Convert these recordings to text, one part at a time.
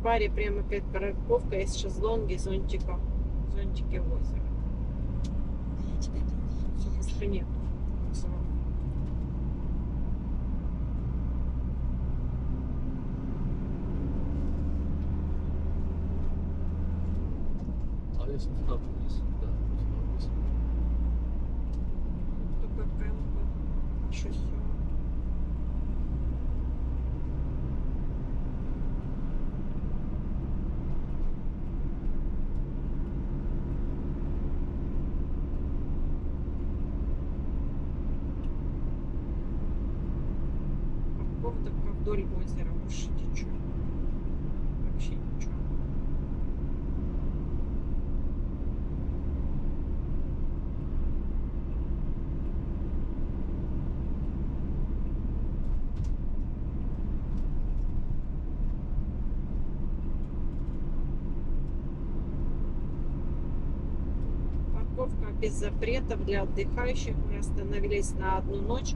баре прямо перед парковкой есть шезлонги, зонтики озера. Я тебя не Все, больше нет. А если туда вниз? Да, туда вниз. Только КМП. Еще все. Парковка вдоль озера, больше ничего. Вообще ничего. Парковка без запретов для отдыхающих. Мы остановились на одну ночь.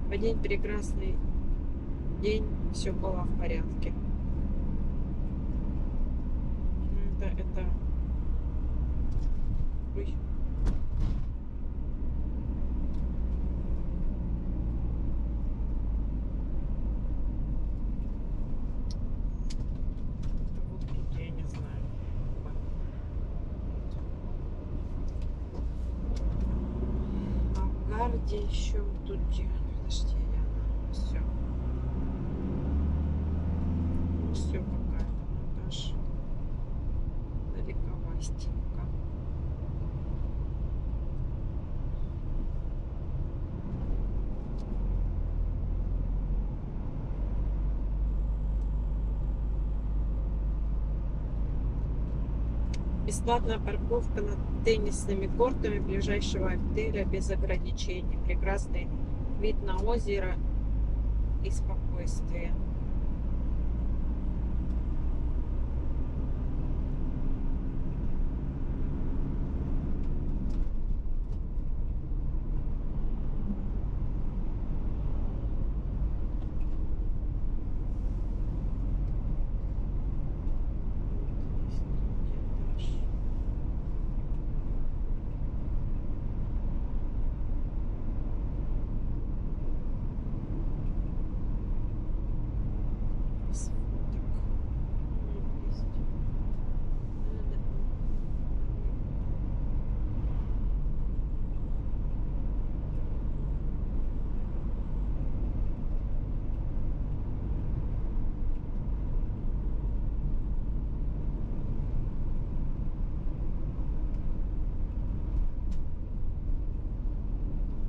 В один прекрасный день все было в порядке. Это... Ой. Вот тут я не знаю. А в гарде еще тут где? Подожди, я... Все. Все какая-то монтаж. Далековастенько. Бесплатная парковка над теннисными кортами ближайшего отеля без ограничений. Прекрасный вид на озеро и спокойствие.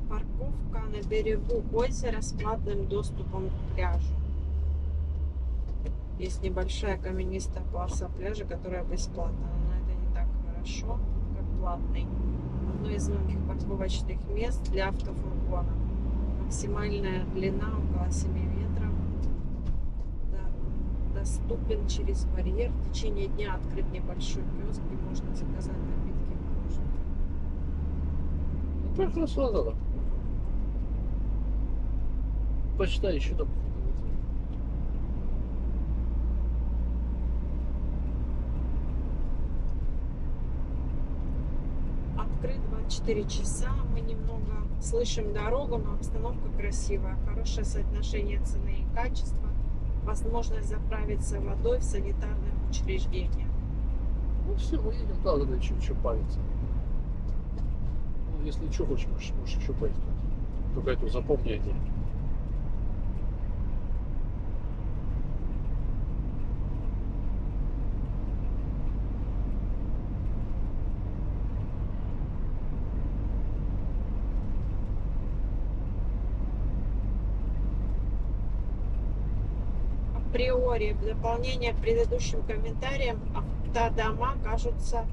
Парковка на берегу озера с платным доступом к пляжу. Есть небольшая каменистая полоса пляжа, которая бесплатна, но это не так хорошо, как платный. Одно из многих парковочных мест для автофургонов. Максимальная длина около 7 метров. Да, доступен через барьер. В течение дня открыт небольшой киоск, где можно заказать напитки и мороженое. Ну, как хорошо надо. Почитай еще там. Открыт 24 часа. Мы немного слышим дорогу, но обстановка красивая. Хорошее соотношение цены и качества. Возможность заправиться водой в санитарных учреждениях. Ну все, мы едем туда, надо что париться. Ну, если что хочешь, можешь еще поискать. Только это запомни один. Априори, в дополнение к предыдущим комментариям, автодома кажутся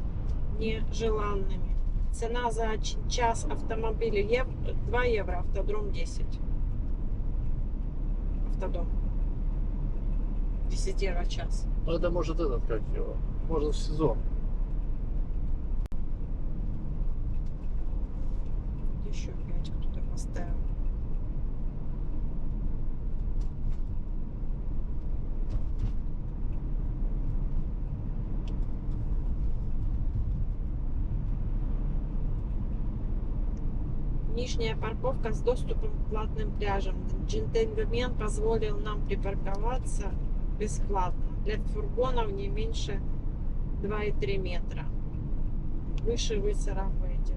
нежеланными. Цена за час автомобиля 2 евро, автодром 10. Автодом. 10 евро час. Ну это может этот, как его, может в сезон. Еще 5 кто-то поставил. нижняя парковка с доступом к платным пляжам. Джентльмен позволил нам припарковаться бесплатно. Для фургонов не меньше 2,3 метра. Выше вы царапаете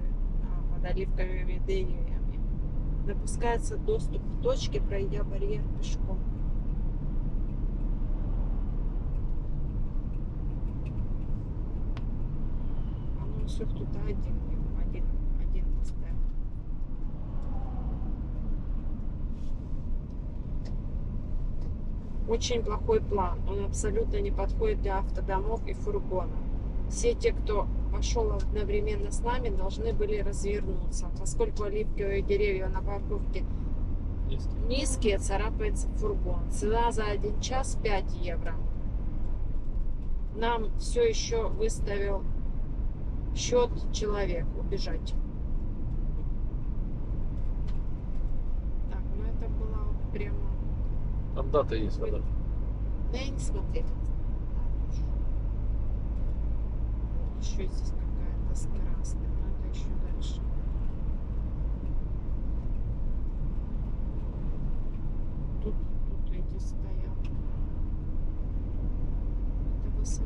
под оливковыми деревьями. Допускается доступ к точке, пройдя барьер пешком. А ну все кто-то один поставил. Очень плохой план. Он абсолютно не подходит для автодомов и фургонов. Все те, кто пошел одновременно с нами, должны были развернуться, поскольку оливковые деревья на парковке низкие, царапается фургон. Цена за 1 час 5 евро. Нам все еще выставил счет человек убежать. Так, ну это было вот прямо... Там дата есть, да? Да я не смотрела. Еще здесь какая-то с красным, но это еще дальше. Тут эти стоят. Это высоко.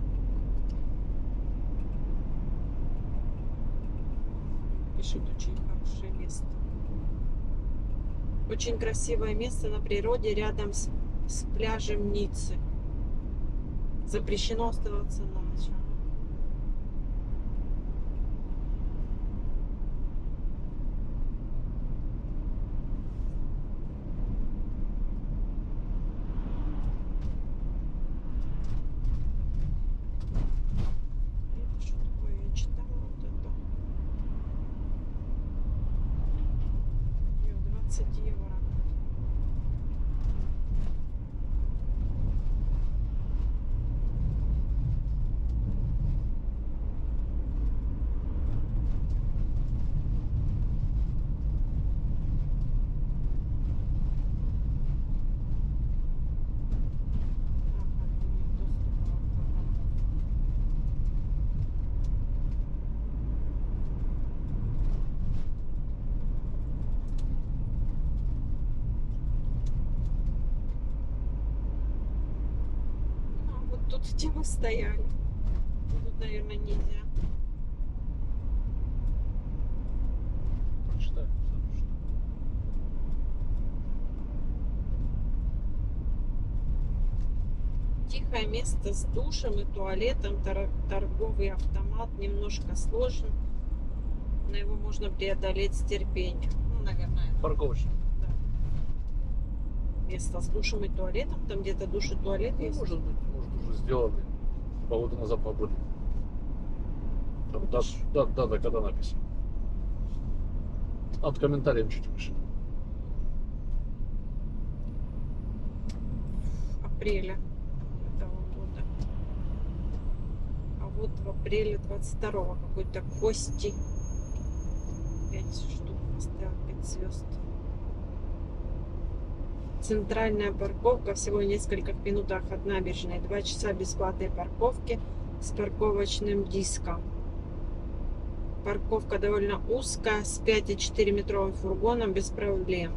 Пишут, очень хорошее место. Очень красивое место на природе рядом с пляжем Ниццы. Запрещено оставаться на ночь. Это что такое? Я читала вот это. 20 евро. Тут где мы стояли. Тут, наверное, нельзя. Прочитай. Тихое место с душем и туалетом, торговый автомат немножко сложен, но его можно преодолеть с терпением. Ну, наверное, это Парковочный. место с душем и туалетом. Там где-то душ и туалет Ну, есть. может быть, уже сделали. Полгода назад побыли. Там дата, когда написано. От комментариев чуть выше. Апреля этого года. А вот в апреле 22-го какой-то Кости 5 штук поставил, 5 звезд. Центральная парковка всего в нескольких минутах от набережной. 2 часа бесплатной парковки с парковочным диском. Парковка довольно узкая, с 5,4 метровым фургоном без проблем.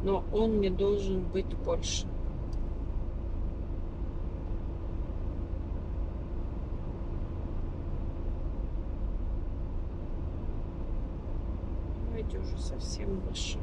Но он не должен быть больше. Давайте уже совсем выше.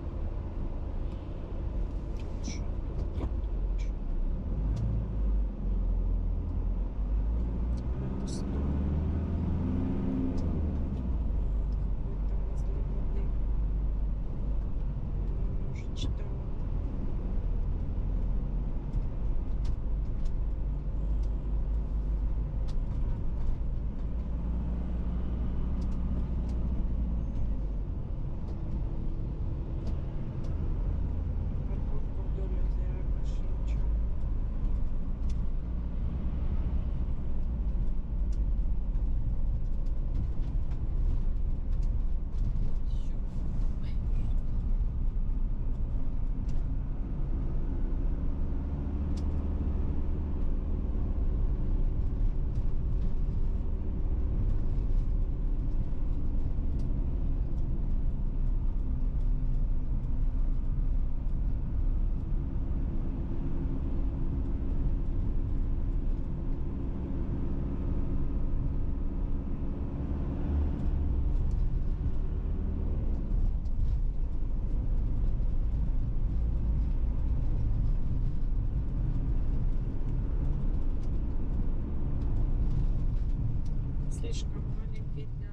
слишком маленький для